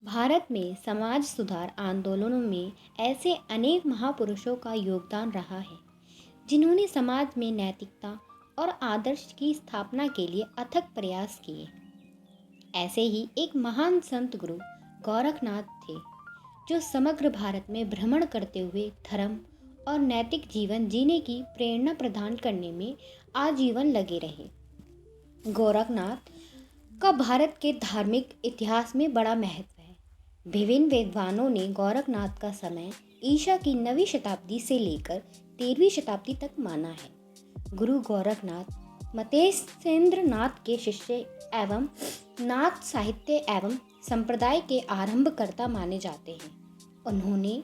भारत में समाज सुधार आंदोलनों में ऐसे अनेक महापुरुषों का योगदान रहा है जिन्होंने समाज में नैतिकता और आदर्श की स्थापना के लिए अथक प्रयास किए। ऐसे ही एक महान संत गुरु गोरखनाथ थे जो समग्र भारत में भ्रमण करते हुए धर्म और नैतिक जीवन जीने की प्रेरणा प्रदान करने में आजीवन लगे रहे। गोरखनाथ का भारत के धार्मिक इतिहास में बड़ा महत्व है। विभिन्न विद्वानों ने गोरखनाथ का समय ईसा की 9वीं शताब्दी से लेकर 13वीं शताब्दी तक माना है। गुरु गोरखनाथ मतेश्वेंद्र नाथ के शिष्य एवं नाथ साहित्य एवं संप्रदाय के आरंभकर्ता माने जाते हैं। उन्होंने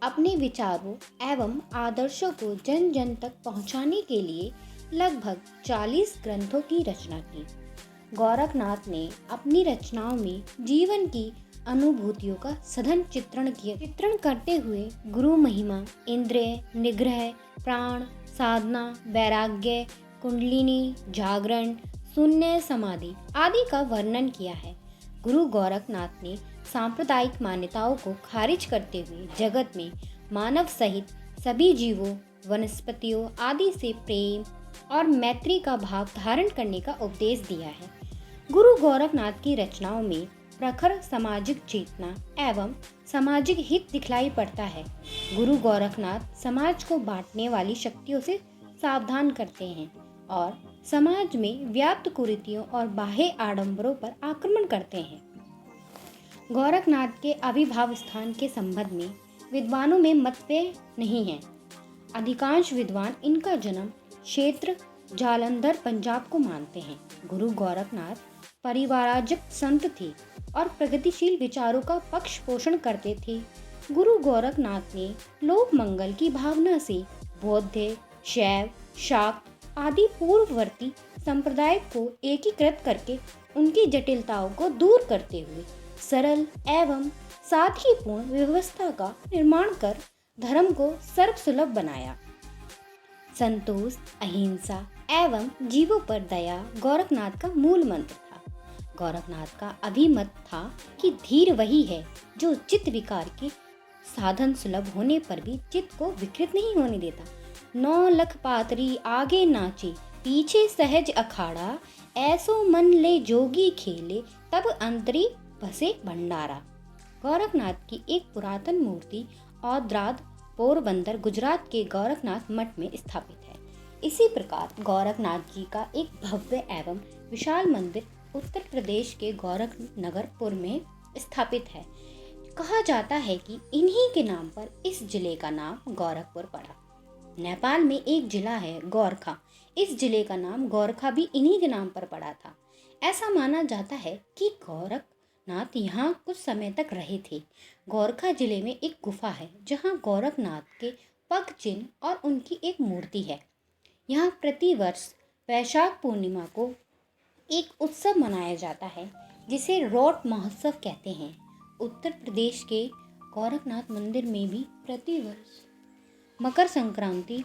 अपने विचारों एवं आदर्शों को जन जन तक पहुंचाने के लिए लगभग 40 ग्रंथों की रचना की। गोरखनाथ ने अपनी रचनाओं में जीवन की अनुभूतियों का सघन चित्रण करते हुए गुरु महिमा, इंद्रिय निग्रह, प्राण साधना, वैराग्य, कुंडलिनी, जागरण, शून्य समाधि आदि का वर्णन किया है। गुरु गोरखनाथ ने सांप्रदायिक मान्यताओं को खारिज करते हुए जगत में मानव सहित सभी जीवों, वनस्पतियों आदि से प्रेम और मैत्री का भाव धारण करने का उपदेश दिया है। गुरु गोरखनाथ की रचनाओं में प्रखर सामाजिक चेतना एवं सामाजिक हित दिखलाई पड़ता है। गुरु गोरखनाथ समाज को बांटने वाली शक्तियों से सावधान करते हैं और समाज में व्याप्त कुरीतियों और बाह्य आडंबरों पर आक्रमण करते हैं। गोरखनाथ के आविर्भाव स्थान के संबंध में विद्वानों में मतभेद नहीं है। अधिकांश विद्वान इनका जन्म क्षेत्र जालंधर पंजाब को मानते हैं। गुरु गोरखनाथ परिवाराजक संत थे और प्रगतिशील विचारों का पक्ष पोषण करते थे। गुरु गोरखनाथ ने लोक मंगल की भावना से बौद्ध, शैव, शाक्त आदि पूर्ववर्ती संप्रदाय को एकीकृत करके उनकी जटिलताओं को दूर करते हुए सरल एवं सादगीपूर्ण व्यवस्था का निर्माण कर धर्म को सर्वसुलभ बनाया। संतोष, अहिंसा एवं जीवों पर दया गोरखनाथ का मूल मंत्र था। गोरखनाथ का अभिमत था कि धीर वही है जो चित्त विकार के साधन सुलभ होने पर भी चित्त को विकृत नहीं होने देता। 9 लख पातरी आगे नाचे, पीछे सहज अखाड़ा, ऐसो मन ले जोगी खेले, तब अंतरी बसे भंडारा। गोरखनाथ की एक पुरातन मूर्ति औद्राद पोरबंदर गुजरात के गोरखनाथ मठ में स्थापित है। इसी प्रकार गोरखनाथ जी का एक भव्य एवं विशाल मंदिर उत्तर प्रदेश के गोरखनगरपुर में स्थापित है। कहा जाता है कि इन्हीं के नाम पर इस जिले का नाम गोरखपुर पड़ा। नेपाल में एक जिला है गोरखा। इस जिले का नाम गोरखा भी इन्हीं के नाम पर पड़ा था। ऐसा माना जाता है कि गोरखनाथ यहाँ कुछ समय तक रहे थे। गोरखा जिले में एक गुफा है जहाँ गोरखनाथ के पग चिन्ह और उनकी एक मूर्ति है। यहाँ प्रतिवर्ष वैशाख पूर्णिमा को एक उत्सव मनाया जाता है जिसे रोट महोत्सव कहते हैं। उत्तर प्रदेश के गोरखनाथ मंदिर में भी प्रतिवर्ष मकर संक्रांति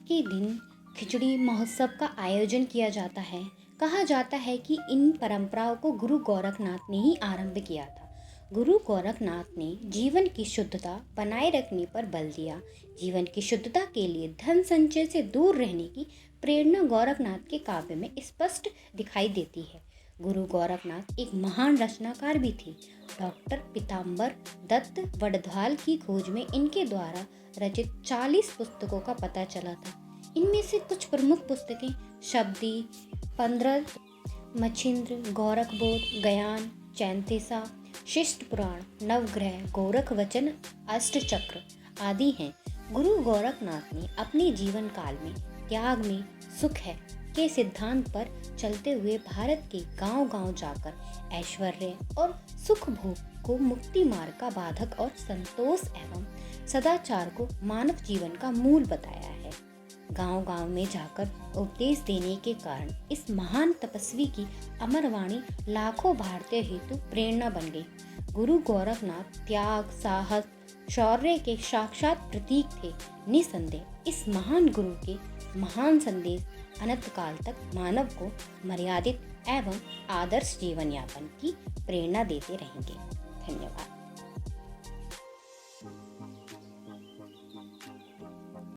के दिन खिचड़ी महोत्सव का आयोजन किया जाता है। कहा जाता है कि इन परंपराओं को गुरु गोरखनाथ ने ही आरंभ किया था। गुरु गोरखनाथ ने जीवन की शुद्धता बनाए रखने पर बल दिया। जीवन की शुद्धता के लिए धन संचय से दूर रहने की प्रेरणा गोरखनाथ के काव्य में स्पष्ट दिखाई देती है। गुरु गोरखनाथ एक महान रचनाकार भी थे। डॉक्टर पीताम्बर दत्त वडधाल की खोज में इनके द्वारा रचित 40 पुस्तकों का पता चला था। इनमें से कुछ प्रमुख पुस्तकें शब्दी, 15 मच्छिंद्र, गोरखबोध, गयान, चैंतीसा, शिष्ट पुराण, नवग्रह, गोरख वचन, अष्टचक्र आदि हैं। गुरु गोरखनाथ ने अपने जीवन काल में त्याग में सुख है के सिद्धांत पर चलते हुए भारत के गांव-गांव जाकर ऐश्वर्य और सुख भोग को मुक्ति मार्ग का बाधक और संतोष एवं सदाचार को मानव जीवन का मूल बताया है। गांव-गांव में जाकर उपदेश देने के कारण इस महान तपस्वी की अमर वाणी लाखों भारतीय हेतु प्रेरणा बन गई। गुरु गोरखनाथ त्याग, साहस, शौर्य के साक्षात प्रतीक थे। निसंदेह इस महान गुरु के महान संदेश अनंत काल तक मानव को मर्यादित एवं आदर्श जीवन यापन की प्रेरणा देते रहेंगे। धन्यवाद।